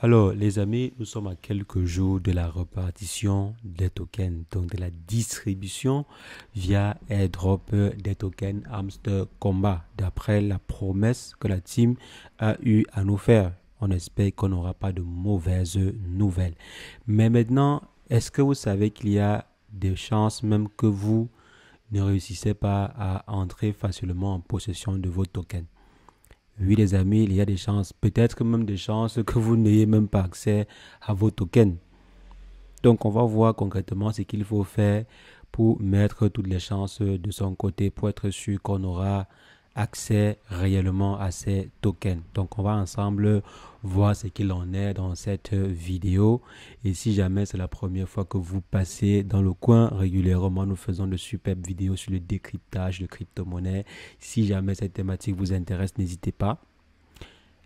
Alors, les amis, nous sommes à quelques jours de la répartition des tokens, donc de la distribution via airdrop des tokens Hamster Combat, d'après la promesse que la team a eu à nous faire. On espère qu'on n'aura pas de mauvaises nouvelles. Mais maintenant, est-ce que vous savez qu'il y a des chances même que vous ne réussissez pas à entrer facilement en possession de vos tokens? Oui, les amis, il y a des chances, peut-être même des chances que vous n'ayez même pas accès à vos tokens. Donc, on va voir concrètement ce qu'il faut faire pour mettre toutes les chances de son côté pour être sûr qu'on aura accès réellement à ces tokens. Donc, on va ensemble voir ce qu'il en est dans cette vidéo. Et si jamais c'est la première fois que vous passez dans le coin, régulièrement, nous faisons de superbes vidéos sur le décryptage de crypto-monnaies. Si jamais cette thématique vous intéresse, n'hésitez pas.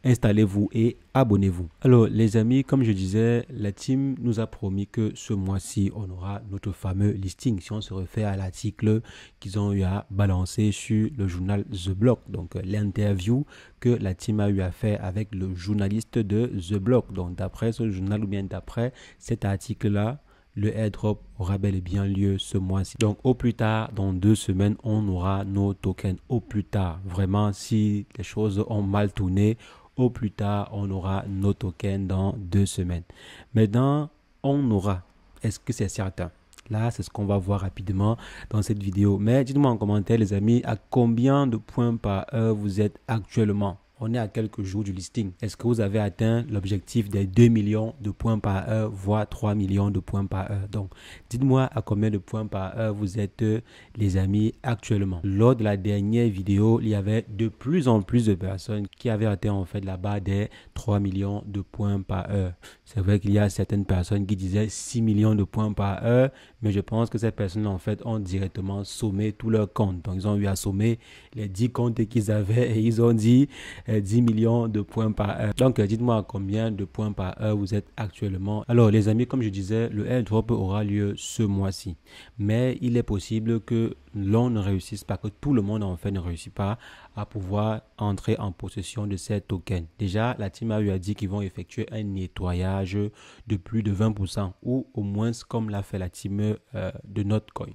Installez-vous et abonnez-vous. Alors les amis, comme je disais, la team nous a promis que ce mois-ci, on aura notre fameux listing. Si on se réfère à l'article qu'ils ont eu à balancer sur le journal The Block, donc l'interview que la team a eu à faire avec le journaliste de The Block. Donc d'après ce journal ou bien d'après cet article-là, le airdrop aura bel et bien lieu ce mois-ci. Donc au plus tard, dans 2 semaines, on aura nos tokens. Au plus tard, vraiment, si les choses ont mal tourné, au plus tard, on aura nos tokens dans 2 semaines. Maintenant, on aura. Est-ce que c'est certain? Là, c'est ce qu'on va voir rapidement dans cette vidéo. Mais dites-moi en commentaire, les amis, à combien de points par heure vous êtes actuellement? On est à quelques jours du listing. Est-ce que vous avez atteint l'objectif des 2 millions de points par heure, voire 3 millions de points par heure? Donc, dites-moi à combien de points par heure vous êtes, les amis, actuellement. Lors de la dernière vidéo, il y avait de plus en plus de personnes qui avaient atteint en fait la barre des 3 millions de points par heure. C'est vrai qu'il y a certaines personnes qui disaient 6 millions de points par heure, mais je pense que ces personnes en fait ont directement sommé tous leurs comptes. Donc, ils ont eu à sommer les 10 comptes qu'ils avaient et ils ont dit 10 millions de points par heure. Donc, dites-moi à combien de points par heure vous êtes actuellement. Alors, les amis, comme je disais, le airdrop aura lieu ce mois-ci. Mais il est possible que l'on ne réussisse pas, que tout le monde en fait ne réussisse pas à pouvoir entrer en possession de ces tokens. Déjà, la team a eu à dire qu'ils vont effectuer un nettoyage de plus de 20% ou au moins comme l'a fait la team de Notcoin.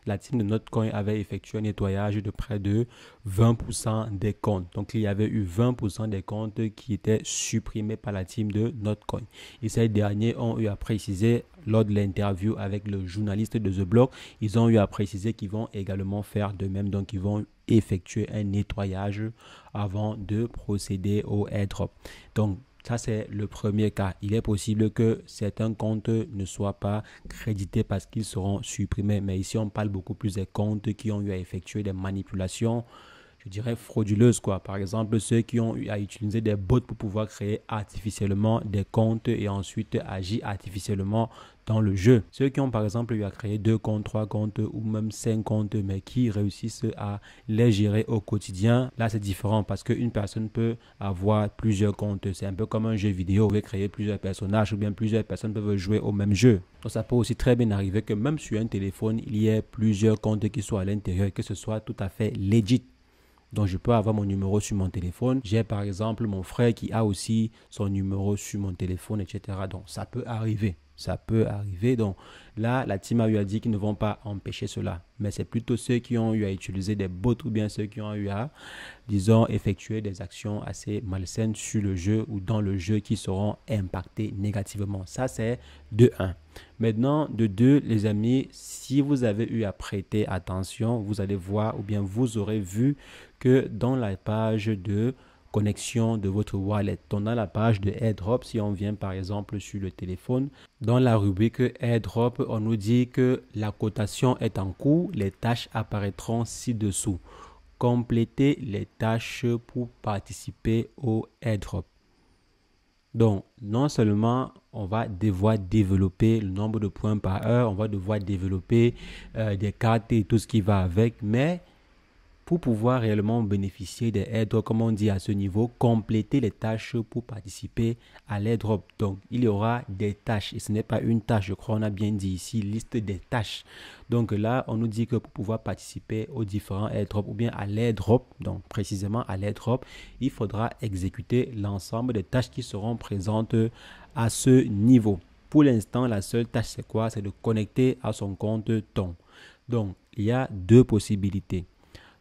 La team de Notcoin avait effectué un nettoyage de près de 20% des comptes. Donc, il y avait eu 20% des comptes qui étaient supprimés par la team de Notcoin. Et ces derniers ont eu à préciser, lors de l'interview avec le journaliste de The Block, ils ont eu à préciser qu'ils vont également faire de même. Donc, ils vont effectuer un nettoyage avant de procéder au airdrop. Donc, ça, c'est le premier cas. Il est possible que certains comptes ne soient pas crédités parce qu'ils seront supprimés. Mais ici, on parle beaucoup plus des comptes qui ont eu à effectuer des manipulations, je dirais frauduleuses, quoi. Par exemple, ceux qui ont eu à utiliser des bots pour pouvoir créer artificiellement des comptes et ensuite agir artificiellement dans le jeu. Ceux qui ont par exemple eu à créer 2 comptes, 3 comptes ou même 5 comptes, mais qui réussissent à les gérer au quotidien, là c'est différent parce qu'une personne peut avoir plusieurs comptes. C'est un peu comme un jeu vidéo. Vous pouvez créer plusieurs personnages ou bien plusieurs personnes peuvent jouer au même jeu. Donc ça peut aussi très bien arriver que même sur un téléphone, il y ait plusieurs comptes qui soient à l'intérieur et que ce soit tout à fait legit. Donc, je peux avoir mon numéro sur mon téléphone. J'ai par exemple mon frère qui a aussi son numéro sur mon téléphone, etc. Donc, ça peut arriver. Ça peut arriver. Donc, là, la team a eu à dire qu'ils ne vont pas empêcher cela. Mais c'est plutôt ceux qui ont eu à utiliser des bots ou bien ceux qui ont eu à, disons, effectuer des actions assez malsaines sur le jeu ou dans le jeu qui seront impactés négativement. Ça, c'est de 1. Maintenant, de 2, les amis, si vous avez eu à prêter attention, vous allez voir ou bien vous aurez vu que dans la page de connexion de votre wallet, dans la page de airdrop, si on vient par exemple sur le téléphone, dans la rubrique airdrop, on nous dit que la cotation est en cours, les tâches apparaîtront ci-dessous. Complétez les tâches pour participer au airdrop. Donc, non seulement on va devoir développer le nombre de points par heure, on va devoir développer des cartes et tout ce qui va avec, mais Pour pouvoir réellement bénéficier des airdrops, comme on dit à ce niveau, complétez les tâches pour participer à l'airdrop. Donc, il y aura des tâches et ce n'est pas une tâche, je crois, on a bien dit ici, liste des tâches. Donc là, on nous dit que pour pouvoir participer aux différents airdrops ou bien à l'airdrop, donc précisément à l'airdrop, il faudra exécuter l'ensemble des tâches qui seront présentes à ce niveau. Pour l'instant, la seule tâche, c'est quoi? C'est de connecter à son compte Ton. Donc, il y a deux possibilités.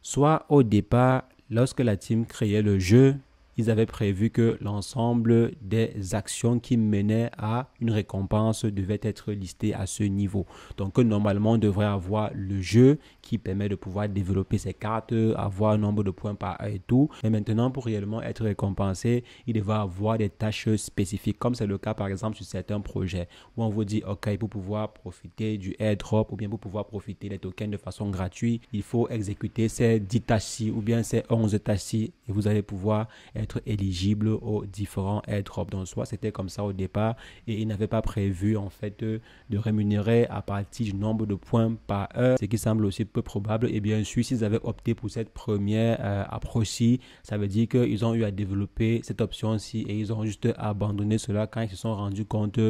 Soit au départ, lorsque la team créait le jeu, ils avaient prévu que l'ensemble des actions qui menaient à une récompense devaient être listées à ce niveau. Donc normalement, on devrait avoir le jeu qui permet de pouvoir développer ses cartes, avoir un nombre de points par heure et tout. Mais maintenant, pour réellement être récompensé, il devrait avoir des tâches spécifiques, comme c'est le cas par exemple sur certains projets, où on vous dit, ok, pour pouvoir profiter du airdrop ou bien pour pouvoir profiter des tokens de façon gratuite, il faut exécuter ces 10 tâches-ci ou bien ces 11 tâches-ci et vous allez pouvoir être éligible aux différents airdrops. Donc soit c'était comme ça au départ et ils n'avaient pas prévu en fait de rémunérer à partir du nombre de points par heure, ce qui semble aussi peu probable. Et bien sûr, s'ils avaient opté pour cette première approche-ci, ça veut dire qu'ils ont eu à développer cette option-ci et ils ont juste abandonné cela quand ils se sont rendus compte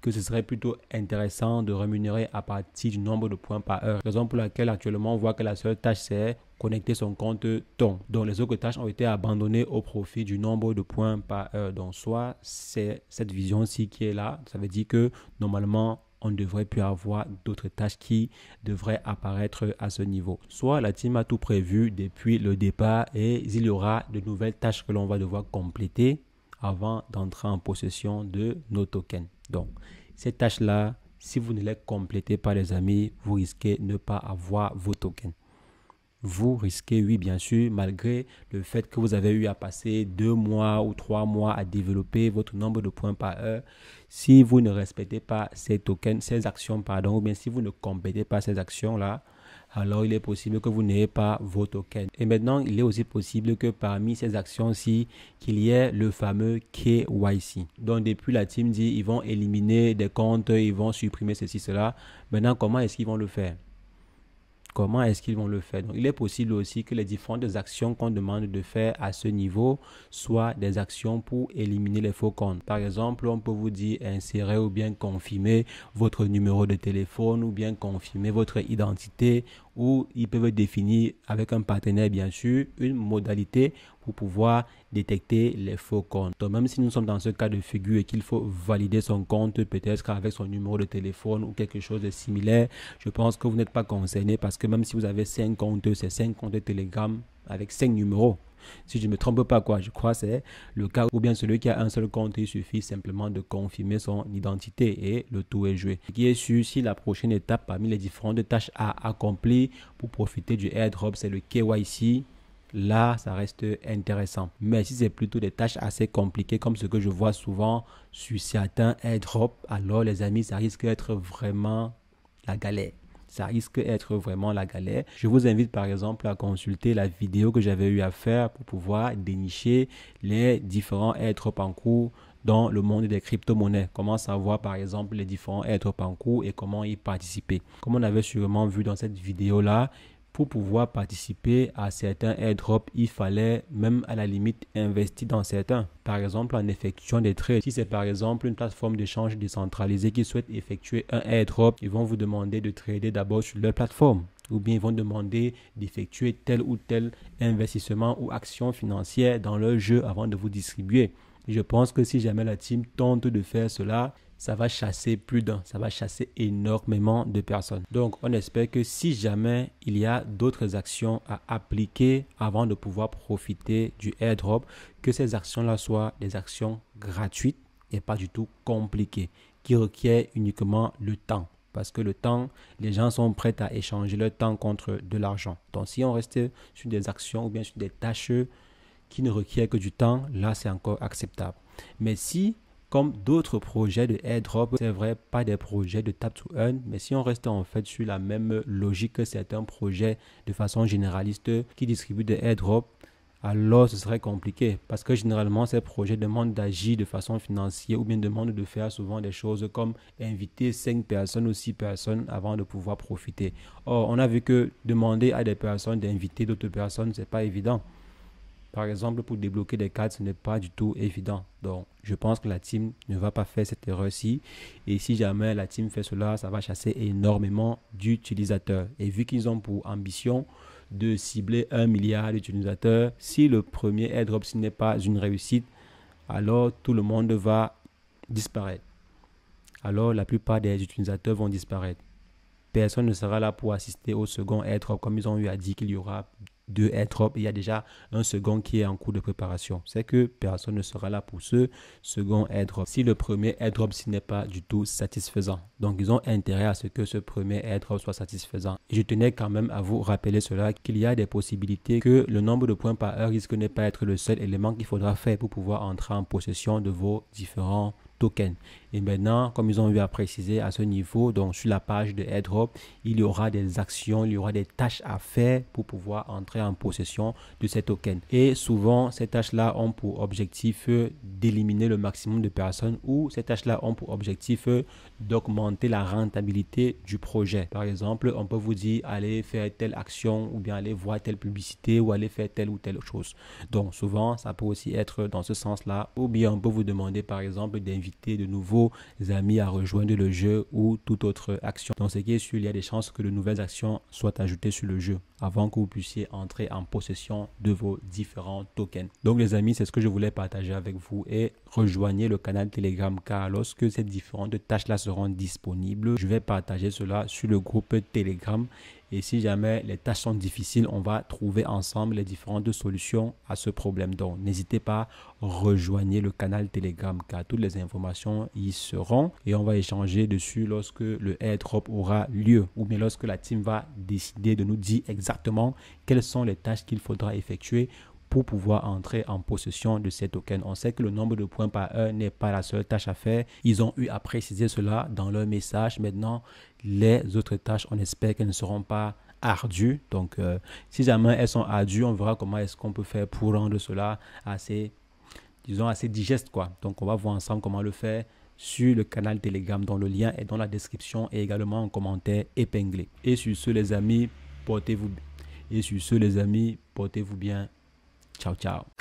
que ce serait plutôt intéressant de rémunérer à partir du nombre de points par heure. Raison pour laquelle actuellement on voit que la seule tâche c'est connecter son compte Ton. Donc les autres tâches ont été abandonnées au profit du nombre de points par heure. Donc soit c'est cette vision-ci qui est là, ça veut dire que normalement on ne devrait plus avoir d'autres tâches qui devraient apparaître à ce niveau. Soit la team a tout prévu depuis le départ et il y aura de nouvelles tâches que l'on va devoir compléter avant d'entrer en possession de nos tokens. Donc ces tâches-là, si vous ne les complétez pas les amis, vous risquez de ne pas avoir vos tokens. Vous risquez, oui, bien sûr, malgré le fait que vous avez eu à passer 2 mois ou 3 mois à développer votre nombre de points par heure, si vous ne respectez pas ces tokens, ces actions, pardon, ou bien si vous ne complétez pas ces actions-là, alors il est possible que vous n'ayez pas vos tokens. Et maintenant, il est aussi possible que parmi ces actions-ci, qu'il y ait le fameux KYC. Donc, depuis la team dit, ils vont éliminer des comptes, ils vont supprimer ceci, cela. Maintenant, comment est-ce qu'ils vont le faire? Comment est-ce qu'ils vont le faire? Donc, il est possible aussi que les différentes actions qu'on demande de faire à ce niveau soient des actions pour éliminer les faux comptes. Par exemple, on peut vous dire insérer ou bien confirmer votre numéro de téléphone ou bien confirmer votre identité, ou ils peuvent définir avec un partenaire bien sûr une modalité pour pouvoir détecter les faux comptes. Donc même si nous sommes dans ce cas de figure et qu'il faut valider son compte peut-être avec son numéro de téléphone ou quelque chose de similaire, je pense que vous n'êtes pas concerné parce que même si vous avez 5 comptes, c'est 5 comptes Telegram avec 5 numéros. Si je ne me trompe pas, je crois que c'est le cas, ou bien celui qui a un seul compte, il suffit simplement de confirmer son identité et le tout est joué. Ce qui est sûr, si la prochaine étape parmi les différentes tâches à accomplir pour profiter du airdrop, c'est le KYC, là, ça reste intéressant. Mais si c'est plutôt des tâches assez compliquées, comme ce que je vois souvent sur certains airdrops, alors les amis, ça risque d'être vraiment la galère. Ça risque d'être vraiment la galère. Je vous invite par exemple à consulter la vidéo que j'avais eu à faire pour pouvoir dénicher les différents airdrops en cours dans le monde des crypto-monnaies. Comment savoir par exemple les différents airdrops en cours et comment y participer. Comme on avait sûrement vu dans cette vidéo-là, pour pouvoir participer à certains airdrops, il fallait même à la limite investir dans certains. Par exemple, en effectuant des trades. Si c'est par exemple une plateforme d'échange décentralisée qui souhaite effectuer un airdrop, ils vont vous demander de trader d'abord sur leur plateforme. Ou bien ils vont demander d'effectuer tel ou tel investissement ou action financière dans leur jeu avant de vous distribuer. Et je pense que si jamais la team tente de faire cela, ça va chasser plus d'un, ça va chasser énormément de personnes. Donc, on espère que si jamais il y a d'autres actions à appliquer avant de pouvoir profiter du airdrop, que ces actions-là soient des actions gratuites et pas du tout compliquées, qui requièrent uniquement le temps. Parce que le temps, les gens sont prêts à échanger leur temps contre de l'argent. Donc, si on reste sur des actions ou bien sur des tâches qui ne requièrent que du temps, là, c'est encore acceptable. Mais si comme d'autres projets de airdrop, c'est vrai, pas des projets de tap to earn, mais si on reste en fait sur la même logique que certains projets de façon généraliste qui distribuent des airdrops, alors ce serait compliqué parce que généralement ces projets demandent d'agir de façon financière ou bien demandent de faire souvent des choses comme inviter 5 personnes ou 6 personnes avant de pouvoir profiter. Or, on a vu que demander à des personnes d'inviter d'autres personnes, c'est pas évident. Par exemple, pour débloquer des cartes, ce n'est pas du tout évident. Donc, je pense que la team ne va pas faire cette erreur-ci. Et si jamais la team fait cela, ça va chasser énormément d'utilisateurs. Et vu qu'ils ont pour ambition de cibler 1 milliard d'utilisateurs, si le premier airdrop n'est pas une réussite, alors tout le monde va disparaître. Alors, la plupart des utilisateurs vont disparaître. Personne ne sera là pour assister au second airdrop, comme ils ont eu à dire qu'il y aura 2 airdrops. Il y a déjà un second qui est en cours de préparation. C'est que personne ne sera là pour ce second airdrop si le premier airdrop n'est pas du tout satisfaisant. Donc, ils ont intérêt à ce que ce premier airdrop soit satisfaisant. Et je tenais quand même à vous rappeler cela, qu'il y a des possibilités que le nombre de points par heure risque de ne pas être le seul élément qu'il faudra faire pour pouvoir entrer en possession de vos différents tokens. Et maintenant, comme ils ont eu à préciser à ce niveau, donc sur la page de airdrop, il y aura des actions, il y aura des tâches à faire pour pouvoir entrer en possession de ces tokens. Et souvent, ces tâches-là ont pour objectif d'éliminer le maximum de personnes, ou ces tâches-là ont pour objectif d'augmenter la rentabilité du projet. Par exemple, on peut vous dire allez faire telle action, ou bien aller voir telle publicité, ou aller faire telle ou telle chose. Donc souvent, ça peut aussi être dans ce sens-là. Ou bien on peut vous demander par exemple d'inviter de nouveaux amis à rejoindre le jeu ou toute autre action. Dans ce qui est sûr, il y a des chances que de nouvelles actions soient ajoutées sur le jeu avant que vous puissiez entrer en possession de vos différents tokens. Donc les amis, c'est ce que je voulais partager avec vous, et rejoignez le canal Telegram car lorsque ces différentes tâches-là seront disponibles, je vais partager cela sur le groupe Telegram. Et si jamais les tâches sont difficiles, on va trouver ensemble les différentes solutions à ce problème. Donc, n'hésitez pas, rejoignez le canal Telegram car toutes les informations y seront. Et on va échanger dessus lorsque le airdrop aura lieu, ou bien lorsque la team va décider de nous dire exactement quelles sont les tâches qu'il faudra effectuer pour pouvoir entrer en possession de ces tokens. On sait que le nombre de points par heure n'est pas la seule tâche à faire. Ils ont eu à préciser cela dans leur message. Maintenant, les autres tâches, on espère qu'elles ne seront pas ardues. Donc, si jamais elles sont ardues, on verra comment est-ce qu'on peut faire pour rendre cela assez, disons, assez digeste, quoi. Donc, on va voir ensemble comment le faire sur le canal Telegram, dont le lien est dans la description et également en commentaire épinglé. Et sur ce, les amis, portez-vous bien. Ciao, ciao.